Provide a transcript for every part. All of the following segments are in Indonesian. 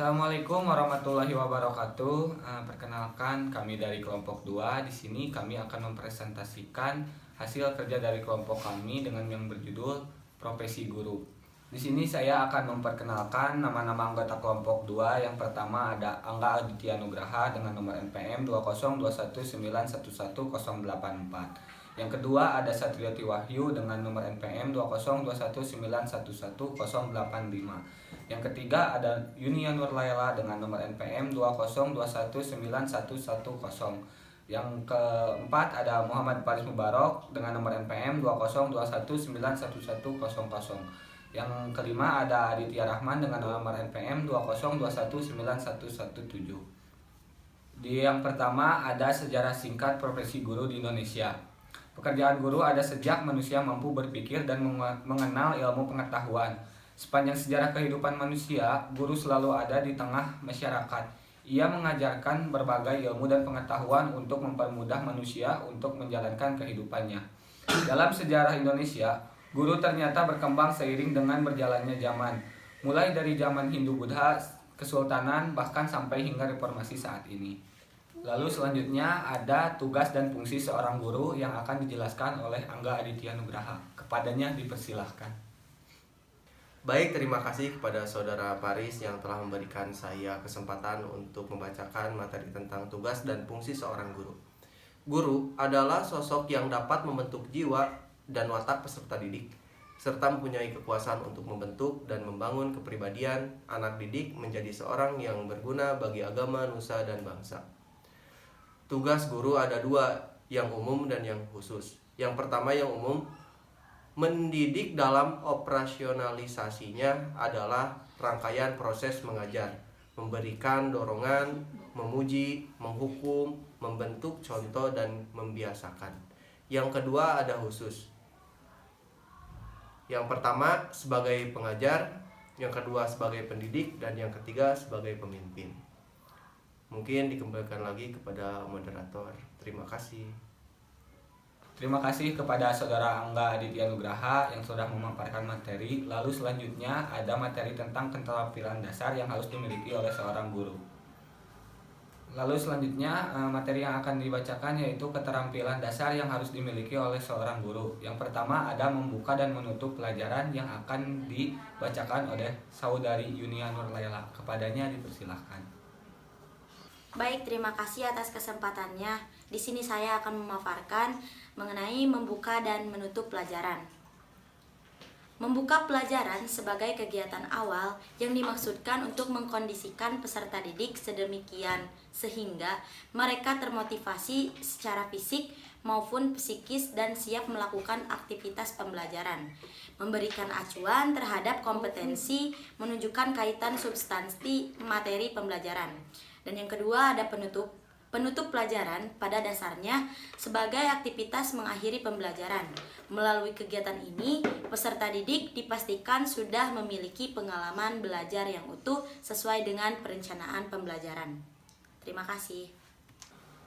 Assalamualaikum warahmatullahi wabarakatuh. Perkenalkan kami dari kelompok 2. Di sini kami akan mempresentasikan hasil kerja dari kelompok kami dengan yang berjudul Profesi Guru. Di sini saya akan memperkenalkan nama-nama anggota kelompok 2. Yang pertama ada Angga Aditya Nugraha dengan nomor NPM 20219111084. Yang kedua ada Satrioti Wahyu dengan nomor NPM 20219111085. Yang ketiga ada Yunia Nurlaila dengan nomor NPM 202191110. Yang keempat ada Muhammad Faris Mubarok dengan nomor NPM 202191110. Yang kelima ada Aditya Rahman dengan nomor NPM 202191117. Di yang pertama ada sejarah singkat profesi guru di Indonesia. Pekerjaan guru ada sejak manusia mampu berpikir dan mengenal ilmu pengetahuan. Sepanjang sejarah kehidupan manusia, guru selalu ada di tengah masyarakat. Ia mengajarkan berbagai ilmu dan pengetahuan untuk mempermudah manusia untuk menjalankan kehidupannya. Dalam sejarah Indonesia, guru ternyata berkembang seiring dengan berjalannya zaman. Mulai dari zaman Hindu-Buddha, Kesultanan, bahkan sampai hingga reformasi saat ini. Lalu selanjutnya ada tugas dan fungsi seorang guru yang akan dijelaskan oleh Angga Aditya Nugraha. Kepadanya dipersilahkan. Baik, terima kasih kepada Saudara Paris yang telah memberikan saya kesempatan untuk membacakan materi tentang tugas dan fungsi seorang guru. Guru adalah sosok yang dapat membentuk jiwa dan watak peserta didik, serta mempunyai kekuasaan untuk membentuk dan membangun kepribadian anak didik menjadi seorang yang berguna bagi agama, nusa, dan bangsa. Tugas guru ada dua, yang umum dan yang khusus. Yang pertama yang umum, mendidik dalam operasionalisasinya adalah rangkaian proses mengajar, memberikan dorongan, memuji, menghukum, membentuk contoh, dan membiasakan. Yang kedua ada khusus. Yang pertama sebagai pengajar, yang kedua sebagai pendidik, dan yang ketiga sebagai pemimpin. Mungkin dikembalikan lagi kepada moderator. Terima kasih. Terima kasih kepada Saudara Angga Aditya Nugraha yang sudah memaparkan materi. Lalu selanjutnya ada materi tentang keterampilan dasar yang harus dimiliki oleh seorang guru. Lalu selanjutnya materi yang akan dibacakan yaitu keterampilan dasar yang harus dimiliki oleh seorang guru. Yang pertama ada membuka dan menutup pelajaran yang akan dibacakan oleh Saudari Yunia Nurlaila. Kepadanya dipersilahkan. Baik, terima kasih atas kesempatannya. Di sini saya akan memaparkan mengenai membuka dan menutup pelajaran. Membuka pelajaran sebagai kegiatan awal yang dimaksudkan untuk mengkondisikan peserta didik sedemikian sehingga mereka termotivasi secara fisik maupun psikis dan siap melakukan aktivitas pembelajaran. Memberikan acuan terhadap kompetensi, menunjukkan kaitan substansi materi pembelajaran. Dan yang kedua ada penutup pelajaran pada dasarnya sebagai aktivitas mengakhiri pembelajaran. Melalui kegiatan ini, peserta didik dipastikan sudah memiliki pengalaman belajar yang utuh sesuai dengan perencanaan pembelajaran. Terima kasih.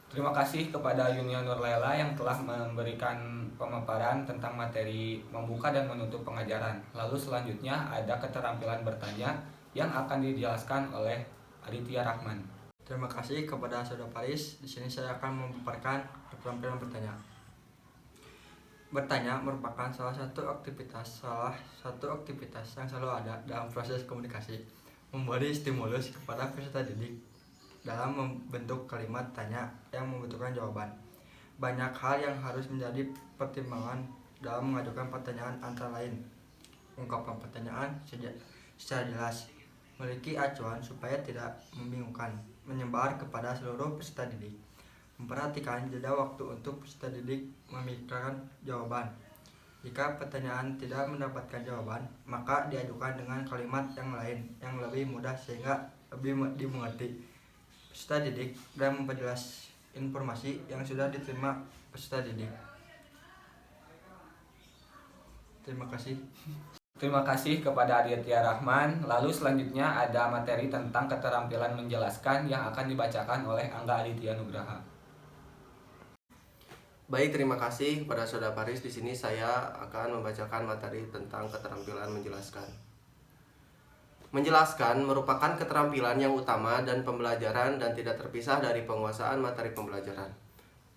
Terima kasih kepada Yunia Nurlaila yang telah memberikan pemaparan tentang materi membuka dan menutup pengajaran. Lalu selanjutnya ada keterampilan bertanya yang akan dijelaskan oleh Aditya Rahman. Terima kasih kepada Saudara Paris. Di sini saya akan memaparkan keterampilan bertanya. Bertanya merupakan salah satu aktivitas yang selalu ada dalam proses komunikasi, memberi stimulus kepada peserta didik dalam membentuk kalimat tanya yang membutuhkan jawaban. Banyak hal yang harus menjadi pertimbangan dalam mengajukan pertanyaan, antara lain ungkapkan pertanyaan secara jelas, memiliki acuan supaya tidak membingungkan, menyebar kepada seluruh peserta didik, memperhatikan jeda waktu untuk peserta didik memikirkan jawaban. Jika pertanyaan tidak mendapatkan jawaban, maka diajukan dengan kalimat yang lain yang lebih mudah sehingga lebih dimengerti peserta didik dan memperjelas informasi yang sudah diterima peserta didik. Terima kasih. Terima kasih kepada Aditya Rahman. Lalu selanjutnya ada materi tentang keterampilan menjelaskan yang akan dibacakan oleh Angga Aditya Nugraha. Baik, terima kasih kepada Saudara Paris. Di sini saya akan membacakan materi tentang keterampilan menjelaskan. Menjelaskan merupakan keterampilan yang utama dan pembelajaran dan tidak terpisah dari penguasaan materi pembelajaran.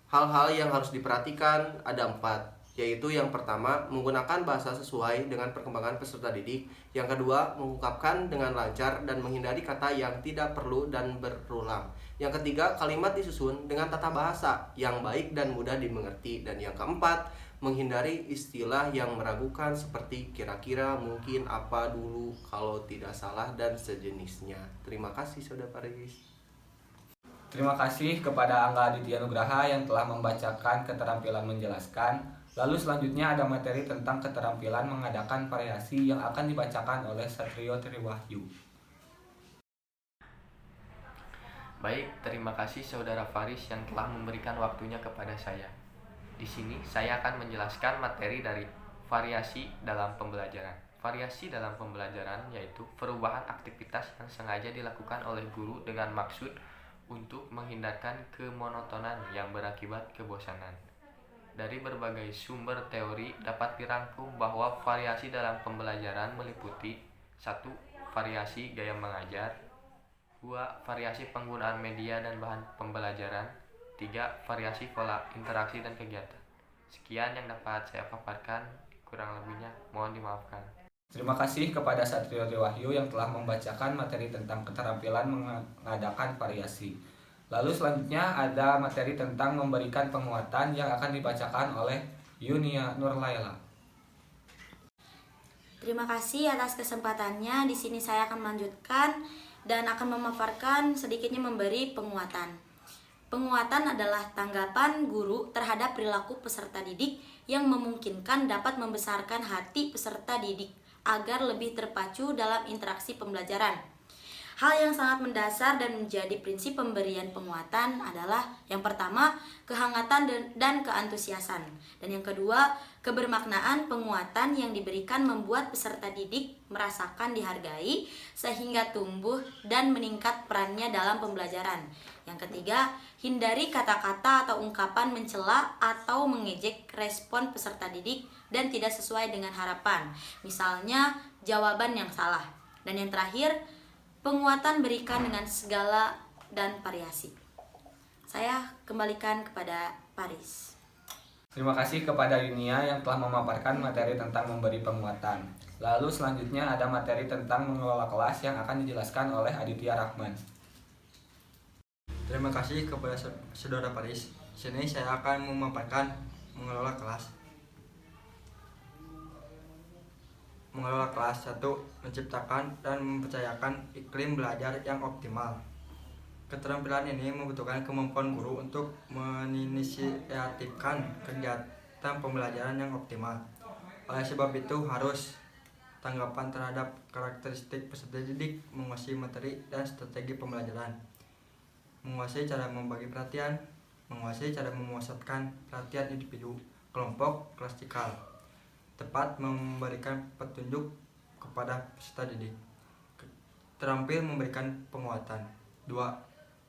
Hal-hal yang harus diperhatikan ada 4, yaitu yang pertama, menggunakan bahasa sesuai dengan perkembangan peserta didik. Yang kedua, mengungkapkan dengan lancar dan menghindari kata yang tidak perlu dan berulang. Yang ketiga, kalimat disusun dengan tata bahasa yang baik dan mudah dimengerti. Dan yang keempat, menghindari istilah yang meragukan seperti kira-kira, mungkin, apa, dulu, kalau tidak salah, dan sejenisnya. Terima kasih Saudara Paris. Terima kasih kepada Angga Aditya Nugraha yang telah membacakan keterampilan menjelaskan. Lalu selanjutnya ada materi tentang keterampilan mengadakan variasi yang akan dibacakan oleh Satrio Triwahyu. Baik, terima kasih Saudara Faris yang telah memberikan waktunya kepada saya. Di sini saya akan menjelaskan materi dari variasi dalam pembelajaran. Variasi dalam pembelajaran yaitu perubahan aktivitas yang sengaja dilakukan oleh guru dengan maksud untuk menghindarkan kemonotonan yang berakibat kebosanan. Dari berbagai sumber teori dapat dirangkum bahwa variasi dalam pembelajaran meliputi 1. Variasi gaya mengajar, 2. Variasi penggunaan media dan bahan pembelajaran, 3. Variasi pola interaksi dan kegiatan. Sekian yang dapat saya paparkan, kurang lebihnya mohon dimaafkan. Terima kasih kepada Satrio Triwahyu yang telah membacakan materi tentang keterampilan mengadakan variasi. Lalu selanjutnya ada materi tentang memberikan penguatan yang akan dibacakan oleh Yunia Nurlaila. Terima kasih atas kesempatannya. Di sini saya akan melanjutkan dan akan memaparkan sedikitnya memberi penguatan. Penguatan adalah tanggapan guru terhadap perilaku peserta didik yang memungkinkan dapat membesarkan hati peserta didik agar lebih terpacu dalam interaksi pembelajaran. Hal yang sangat mendasar dan menjadi prinsip pemberian penguatan adalah yang pertama, kehangatan dan keantusiasan. Dan yang kedua, kebermaknaan penguatan yang diberikan membuat peserta didik merasakan dihargai sehingga tumbuh dan meningkat perannya dalam pembelajaran. Yang ketiga, hindari kata-kata atau ungkapan mencela atau mengejek respon peserta didik dan tidak sesuai dengan harapan. Misalnya, jawaban yang salah. Dan yang terakhir, penguatan berikan dengan segala dan variasi. Saya kembalikan kepada Paris. Terima kasih kepada Yunia yang telah memaparkan materi tentang memberi penguatan. Lalu selanjutnya ada materi tentang mengelola kelas yang akan dijelaskan oleh Aditya Rahman. Terima kasih kepada Saudara Paris. Sini saya akan memaparkan mengelola kelas. Mengelola kelas 1. Menciptakan dan mempercayakan iklim belajar yang optimal. Keterampilan ini membutuhkan kemampuan guru untuk menginisiatifkan kegiatan pembelajaran yang optimal. Oleh sebab itu harus tanggapan terhadap karakteristik peserta didik, menguasai materi dan strategi pembelajaran, menguasai cara membagi perhatian, menguasai cara memusatkan perhatian individu, kelompok, klasikal, tepat memberikan petunjuk kepada peserta didik, terampil memberikan penguatan. 2.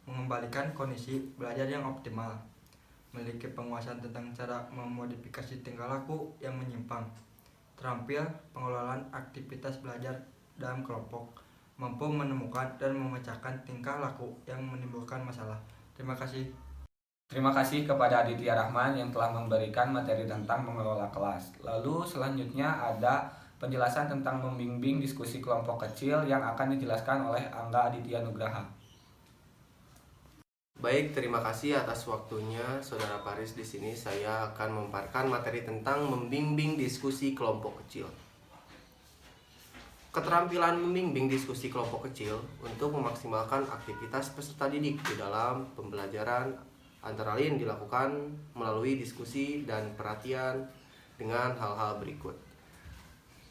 Mengembalikan kondisi belajar yang optimal, memiliki penguasaan tentang cara memodifikasi tingkah laku yang menyimpang, terampil pengelolaan aktivitas belajar dalam kelompok, mampu menemukan dan memecahkan tingkah laku yang menimbulkan masalah. Terima kasih. Terima kasih kepada Aditya Rahman yang telah memberikan materi tentang mengelola kelas. Lalu selanjutnya ada penjelasan tentang membimbing diskusi kelompok kecil yang akan dijelaskan oleh Angga Aditya Nugraha. Baik, terima kasih atas waktunya Saudara Paris. Di sini saya akan memaparkan materi tentang membimbing diskusi kelompok kecil. Keterampilan membimbing diskusi kelompok kecil untuk memaksimalkan aktivitas peserta didik di dalam pembelajaran antara lain dilakukan melalui diskusi dan perhatian dengan hal-hal berikut.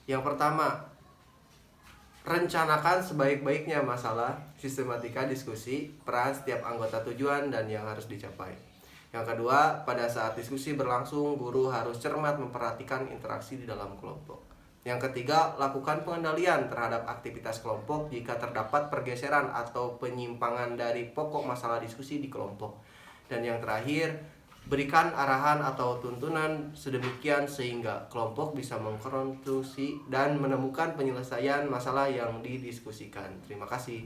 Yang pertama, rencanakan sebaik-baiknya masalah, sistematika diskusi, peran setiap anggota tujuan dan yang harus dicapai. Yang kedua, pada saat diskusi berlangsung, guru harus cermat memperhatikan interaksi di dalam kelompok. Yang ketiga, lakukan pengendalian terhadap aktivitas kelompok jika terdapat pergeseran atau penyimpangan dari pokok masalah diskusi di kelompok. Dan yang terakhir, Berikan arahan atau tuntunan sedemikian sehingga kelompok bisa mengkonstruksi dan menemukan penyelesaian masalah yang didiskusikan. Terima kasih.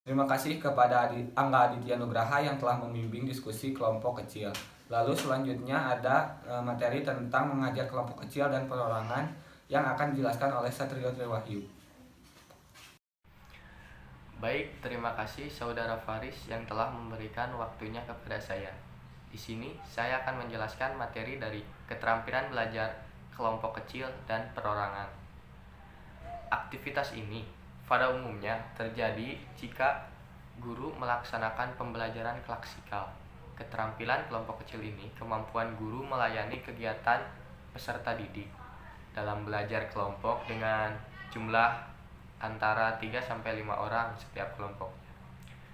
Terima kasih kepada Angga Aditya Nugraha yang telah membimbing diskusi kelompok kecil. Lalu selanjutnya ada materi tentang mengajar kelompok kecil dan perorangan yang akan dijelaskan oleh Satrio Triwahyu. Baik, terima kasih Saudara Faris yang telah memberikan waktunya kepada saya. Di sini saya akan menjelaskan materi dari keterampilan belajar kelompok kecil dan perorangan. Aktivitas ini pada umumnya terjadi jika guru melaksanakan pembelajaran klasikal. Keterampilan kelompok kecil ini kemampuan guru melayani kegiatan peserta didik dalam belajar kelompok dengan jumlah antara 3-5 orang setiap kelompok.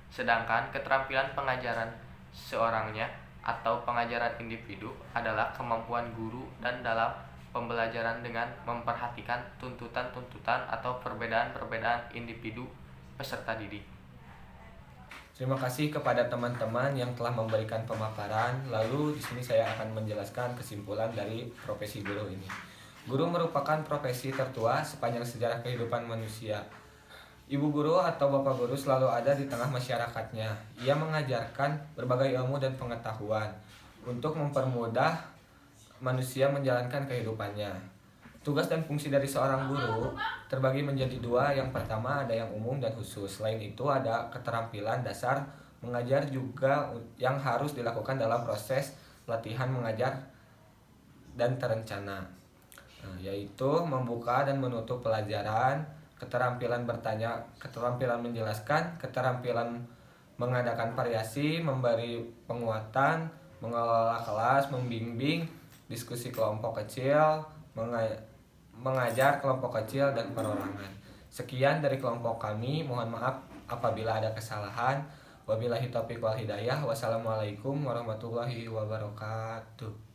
Sedangkan keterampilan pengajaran seorangnya atau pengajaran individu adalah kemampuan guru dan dalam pembelajaran dengan memperhatikan tuntutan-tuntutan atau perbedaan-perbedaan individu peserta didik. Terima kasih kepada teman-teman yang telah memberikan pemaparan. Lalu di sini saya akan menjelaskan kesimpulan dari profesi guru ini. Guru merupakan profesi tertua sepanjang sejarah kehidupan manusia. Ibu guru atau bapak guru selalu ada di tengah masyarakatnya. Ia mengajarkan berbagai ilmu dan pengetahuan untuk mempermudah manusia menjalankan kehidupannya. Tugas dan fungsi dari seorang guru terbagi menjadi dua. Yang pertama ada yang umum dan khusus. Selain itu ada keterampilan dasar mengajar juga yang harus dilakukan dalam proses latihan mengajar dan terencana, yaitu membuka dan menutup pelajaran, keterampilan bertanya, keterampilan menjelaskan, keterampilan mengadakan variasi, memberi penguatan, mengelola kelas, membimbing, diskusi kelompok kecil, mengajar kelompok kecil dan perorangan. Sekian dari kelompok kami, mohon maaf apabila ada kesalahan. Wabillahi taufiq wal hidayah. Wassalamualaikum warahmatullahi wabarakatuh.